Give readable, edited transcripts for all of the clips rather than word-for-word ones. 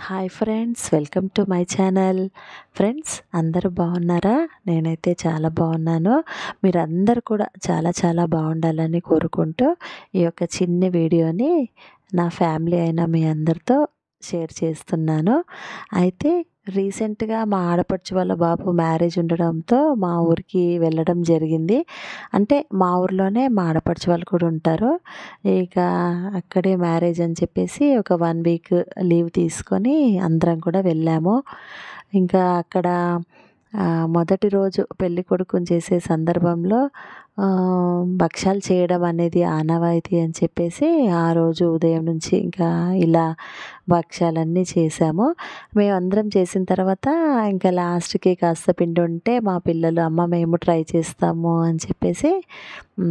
Hi friends, welcome to my channel. Friends, అందరూ బాగున్నారా? నేనైతే చాలా బాగున్నాను. మీరందరూ కూడా చాలా చాలా బాగుండాలని కోరుకుంటూ ఈ యొక్క చిన్ని వీడియోని నా ఫ్యామిలీ అయిన మీ అందరితో షేర్ చేస్తున్నాను. అయితే రీసెంట్గా మా ఆడపడుచు వాళ్ళ బాబు మ్యారేజ్ ఉండడంతో మా ఊరికి వెళ్ళడం జరిగింది. అంటే మా ఊర్లోనే మా ఆడపడుచు వాళ్ళు కూడా ఉంటారు. ఇక అక్కడే మ్యారేజ్ అని చెప్పేసి ఒక 1 వీక్ లీవ్ తీసుకొని అందరం కూడా వెళ్ళాము. ఇంకా అక్కడ మొదటి రోజు పెళ్ళికొడుకుని చేసే సందర్భంలో భక్షాలు చేయడం అనేది ఆనవాయితీ అని చెప్పేసి ఆ రోజు ఉదయం నుంచి ఇంకా ఇలా భక్షాలన్నీ చేసాము. మేమందరం చేసిన తర్వాత ఇంకా లాస్ట్‌కి కాస్త పిండి ఉంటే మా పిల్లలు, "అమ్మ మేము ట్రై చేస్తాము" అని చెప్పేసి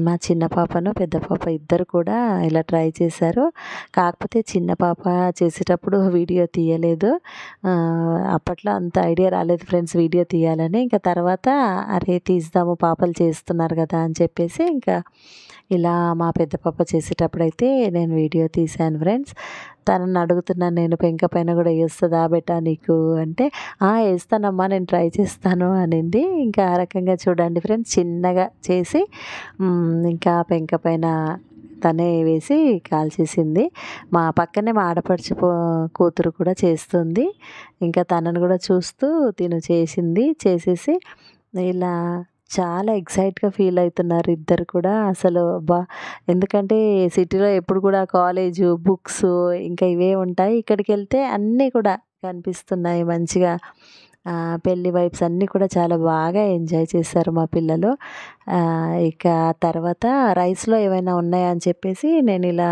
మా చిన్న పాపను, పెద్ద పాప ఇద్దరు కూడా ఇలా ట్రై చేశారు. కాకపోతే చిన్న పాప చేసేటప్పుడు వీడియో తీయలేదు. అప్పట్లో అంత ఐడియా రాలేదు ఫ్రెండ్స్ వీడియో తీయాలని. ఇంకా తర్వాత అరే తీద్దాము పాపలు చేస్తున్నారు కదా అని చెప్పేసి ఇంకా ఇలా మా పెద్ద పాప చేసేటప్పుడైతే నేను వీడియో తీశాను ఫ్రెండ్స్. తనని అడుగుతున్నాను నేను, "పెంక పైన కూడా వేస్తుందా బేటా నీకు" అంటే, వేస్తానమ్మా నేను ట్రై చేస్తాను" అనింది. ఇంకా ఆ రకంగా చూడండి ఫ్రెండ్స్, చిన్నగా చేసి ఇంకా పెంక పైన తనే వేసి కాల్చేసింది. మా పక్కనే మా ఆడపడుచు కూతురు కూడా చేస్తుంది. ఇంకా తనను కూడా చూస్తూ తిను చేసింది. చేసేసి ఇలా చాలా ఎక్సైట్‌గా ఫీల్ అవుతున్నారు ఇద్దరు కూడా. అసలు అబ్బా! ఎందుకంటే సిటీలో ఎప్పుడు కూడా కాలేజు, బుక్సు ఇంకా ఇవే ఉంటాయి. ఇక్కడికెళ్తే అన్నీ కూడా కనిపిస్తున్నాయి మంచిగా. పెళ్లి వైబ్స్ అన్నీ కూడా చాలా బాగా ఎంజాయ్ చేశారు మా పిల్లలు. ఇక తర్వాత రైస్‌లో ఏమైనా ఉన్నాయా అని చెప్పేసి నేను ఇలా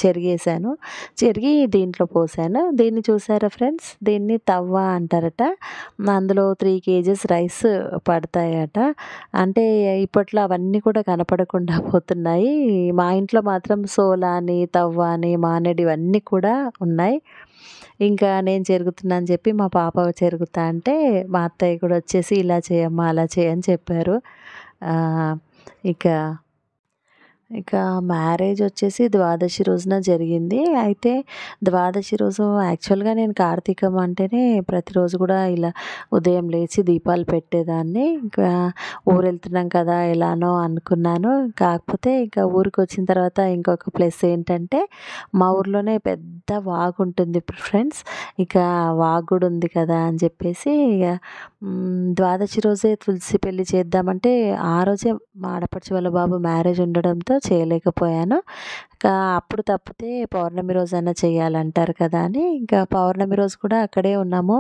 చెరిగేసాను. చెరిగి దీంట్లో పోసాను. దీన్ని చూసారా ఫ్రెండ్స్? దీన్ని తవ్వ అంటారట. అందులో 3 కేజెస్ రైస్ పడతాయట. అంటే ఇప్పట్లో అవన్నీ కూడా కనపడకుండా పోతున్నాయి. మా ఇంట్లో మాత్రం సోలా అని, తవ్వ అని, మానేడు ఇవన్నీ కూడా ఉన్నాయి. ఇంకా నేను చెరుగుతున్నా అని చెప్పి మా పాప చెరుగుతా అంటే మా అత్తయ్య కూడా వచ్చేసి, "ఇలా చేయమ్మా, అలా చెయ్యి" అని చెప్పారు. ఇక ఇక మ్యారేజ్ వచ్చేసి ద్వాదశి రోజున జరిగింది. అయితే ద్వాదశి రోజు యాక్చువల్‌గా నేను కార్తీకం అంటేనే ప్రతిరోజు కూడా ఇలా ఉదయం లేచి దీపాలు పెట్టేదాన్ని. ఇంకా ఊరెళ్తున్నాం కదా ఎలానో అనుకున్నాను. కాకపోతే ఇంకా ఊరికొచ్చిన తర్వాత ఇంకొక ప్లస్ ఏంటంటే మా ఊర్లోనే పెద్ద వాగు ఉంటుంది ఫ్రెండ్స్. ఇక వాగు కూడా ఉంది కదా అని చెప్పేసి ఇక ద్వాదశి రోజే తులసి పెళ్లి చేద్దామంటే ఆ రోజే మా ఆడపడుచు వాళ్ళ బాబు మ్యారేజ్ ఉండడంతో చేయలేకపోయాను. ఇంకా అప్పుడు తప్పితే పౌర్ణమి రోజైనా చేయాలంటారు కదా అని ఇంకా పౌర్ణమి రోజు కూడా అక్కడే ఉన్నాము.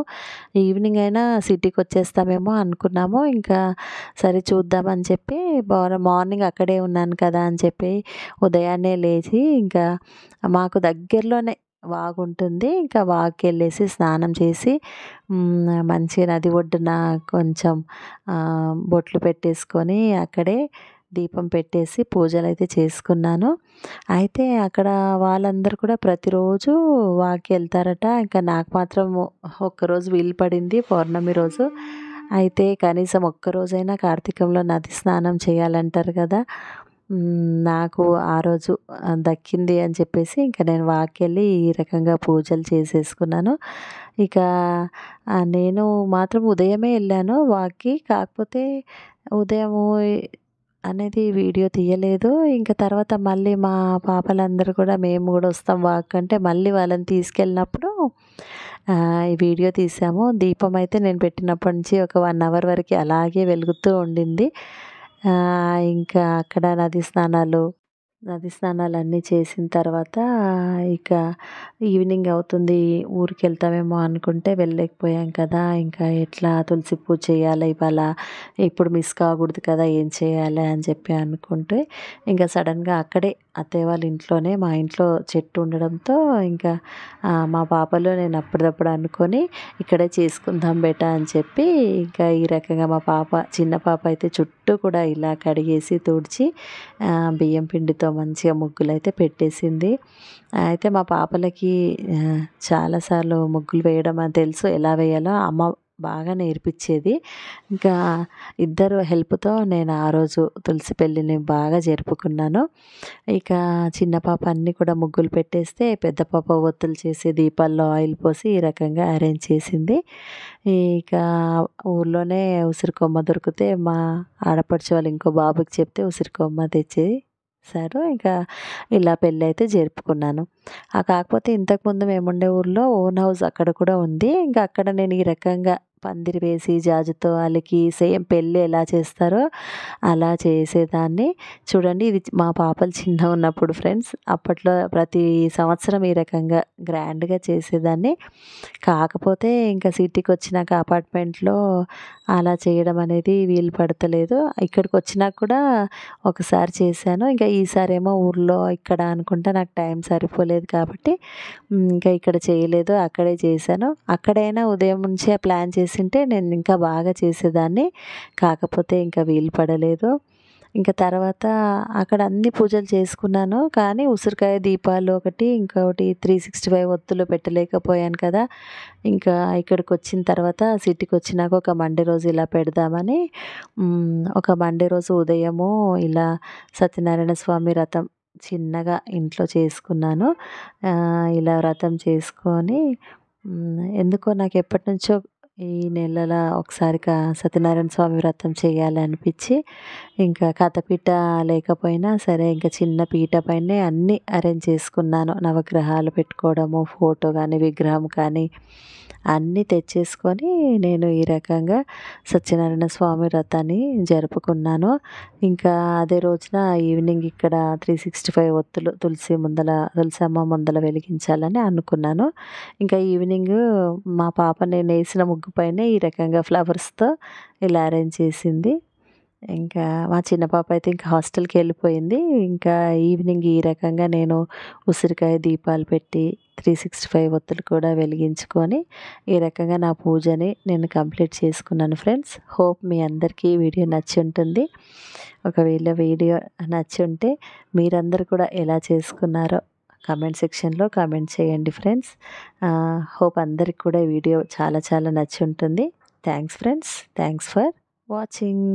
ఈవినింగ్ అయినా సిటీకి వచ్చేస్తామేమో అనుకున్నాము. ఇంకా సరే చూద్దామని చెప్పి మార్నింగ్ అక్కడే ఉన్నాను కదా అని చెప్పి ఉదయాన్నే లేచి ఇంకా మాకు దగ్గరలోనే వాగుంటుంది. ఇంకా వాగుకెళ్ళేసి స్నానం చేసి మంచిగా నది ఒడ్డున కొంచెం బొట్లు పెట్టేసుకొని అక్కడే దీపం పెట్టేసి పూజలైతే చేసుకున్నాను. అయితే అక్కడ వాళ్ళందరూ కూడా ప్రతిరోజు వాగుకెళ్తారట. ఇంకా నాకు మాత్రం ఒక్కరోజు వీలు పడింది పౌర్ణమి రోజు. అయితే కనీసం ఒక్కరోజైనా కార్తీకంలో నది స్నానం చేయాలంటారు కదా! నాకు ఆ రోజు దక్కింది అని చెప్పేసి ఇంకా నేను వాగుకెళ్ళి ఈ రకంగా పూజలు చేసేసుకున్నాను. ఇక నేను మాత్రం ఉదయమే వెళ్ళాను వాగుకి. కాకపోతే ఉదయము అనేది వీడియో తీయలేదు. ఇంక తర్వాత మళ్ళీ మా పాపలందరూ కూడా మేము కూడా వస్తాం వాగుకంటే మళ్ళీ వాళ్ళని తీసుకెళ్ళినప్పుడు ఈ వీడియో తీసాము. దీపం అయితే నేను పెట్టినప్పటి నుంచి ఒక 1 అవర్ వరకి అలాగే వెలుగుతూ ఉండింది. ఇంకా అక్కడ నది స్నానాలన్నీ చేసిన తర్వాత ఇక ఈవినింగ్ అవుతుంది. ఊరికెళ్తామేమో అనుకుంటే వెళ్ళలేకపోయాం కదా! ఇంకా ఎట్లా తులసి పూజ చేయాలా ఇవాళ, ఇప్పుడు మిస్ కాకూడదు కదా! ఏం చేయాలి అని చెప్పి అనుకుంటే ఇంకా సడన్‌గా అక్కడే అత్తయ్య వాళ్ళ ఇంట్లోనే మా ఇంట్లో చెట్టు ఉండడంతో ఇంకా మా పాపలు నేను అప్పటిదప్పుడు అనుకొని ఇక్కడే చేసుకుందాం బేటా అని చెప్పి ఇంకా ఈ రకంగా మా పాప, చిన్న పాప అయితే చుట్టూ కూడా ఇలా కడిగేసి తుడిచి బియ్యం పిండితో మంచిగా ముగ్గులైతే పెట్టేసింది. అయితే మా పాపలకి చాలా సార్లు ముగ్గులు వేయడం అని తెలుసు, ఎలా వేయాలో. బాగా నేర్పించేది. ఇంకా ఇద్దరు హెల్ప్‌తో నేను ఆ రోజు తులసి పెళ్ళిని బాగా జరుపుకున్నాను. ఇక చిన్న పాప అన్నీ కూడా ముగ్గులు పెట్టేస్తే, పెద్ద పాప ఒత్తులు చేసి దీపాల్లో ఆయిల్ పోసి ఈ రకంగా అరేంజ్ చేసింది. ఇక ఊర్లోనే ఉసిరికొమ్మ దొరికితే మా ఆడపడుచు వాళ్ళు ఇంకో బాబుకి చెప్తే ఉసిరికొమ్మ తెచ్చేసారు. ఇంకా ఇలా పెళ్ళైతే జరుపుకున్నాను. కాకపోతే ఇంతకుముందు మేముండే ఊర్లో ఓన్ హౌస్ అక్కడ కూడా ఉంది. ఇంకా అక్కడ నేను ఈ రకంగా పందిరి వేసి జాజుతో అలికి సేమ్ పెళ్ళి ఎలా చేస్తారో అలా చేసేదాన్ని. చూడండి ఇది మా పాపలు చిన్నగున్నప్పుడు ఫ్రెండ్స్. అప్పట్లో ప్రతి సంవత్సరం ఈ రకంగా గ్రాండ్‌గా చేసేదాన్ని. కాకపోతే ఇంకా సిటీకొచ్చినాక అపార్ట్మెంట్‌లో అలా చేయడం అనేది వీలు పడతలేదు. ఇక్కడికొచ్చినాక కూడా ఒకసారి చేశాను. ఇంకా ఈసారేమో ఊర్లో ఇక్కడ అనుకుంటా నాకు టైం సరిపోలేదు కాబట్టి ఇంకా ఇక్కడ చేయలేదు. అక్కడే చేశాను. అక్కడైనా ఉదయం నుంచే ప్లాన్ చేసుంటే నేను ఇంకా బాగా చేసేదాన్ని. కాకపోతే ఇంకా వీలు పడలేదు. ఇంక తర్వాత అక్కడ అన్ని పూజలు చేసుకున్నాను. కానీ ఉసిరికాయ దీపాలు ఒకటి, ఇంకొకటి 365 ఒత్తులు పెట్టలేకపోయాను కదా! ఇంకా ఇక్కడికొచ్చిన తర్వాత సిటీకొచ్చినాక ఒక మండే రోజు ఇలా పెడదామని ఒక మండే రోజు ఉదయము ఇలా సత్యనారాయణ స్వామి వ్రతం చిన్నగా ఇంట్లో చేసుకున్నాను. ఇలా వ్రతం చేసుకొని ఎందుకో నాకు ఎప్పటినుంచో ఈ నెలల ఒకసారి సత్యనారాయణ స్వామి వ్రతం చేయాలి అనిపించి, ఇంకా కథపీట లేకపోయినా సరే ఇంకా చిన్న పీట పైనే అన్నీ అరేంజ్ చేసుకున్నాను. నవగ్రహాలు పెట్టుకోవడము, ఫోటో కానీ, విగ్రహం కానీ అన్నీ తెచ్చేసుకొని నేను ఈ రకంగా సత్యనారాయణ స్వామి వ్రతాన్ని జరుపుకున్నాను. ఇంకా అదే రోజున ఈవినింగ్ ఇక్కడ 365 ఒత్తులు తులసమ్మ ముందల వెలిగించాలని అనుకున్నాను. ఇంకా ఈవినింగ్ మా పాప నేనేసిన ముగ్గు పైనే ఈ రకంగా ఫ్లవర్స్‌తో ఇలా అరేంజ్ చేసింది. ఇంకా మా చిన్న పాప అయితే ఇంకా హాస్టల్‌కెళ్ళిపోయింది. ఇంకా ఈవినింగ్ ఈ రకంగా నేను ఉసిరికాయ దీపాలు పెట్టి 365 ఒత్తులు కూడా వెలిగించుకొని, ఈ రకంగా నా పూజని నేను కంప్లీట్ చేసుకున్నాను ఫ్రెండ్స్. హోప్ మీ అందరికీ ఈ వీడియో నచ్చుంటుంది. ఒకవేళ వీడియో నచ్చుంటే మీరందరూ కూడా ఎలా చేసుకున్నారో కామెంట్ సెక్షన్‌లో కామెంట్ చేయండి ఫ్రెండ్స్. హోప్ అందరికి కూడా ఈ వీడియో చాలా చాలా నచ్చుంటుంది. Thanks friends. Thanks for watching.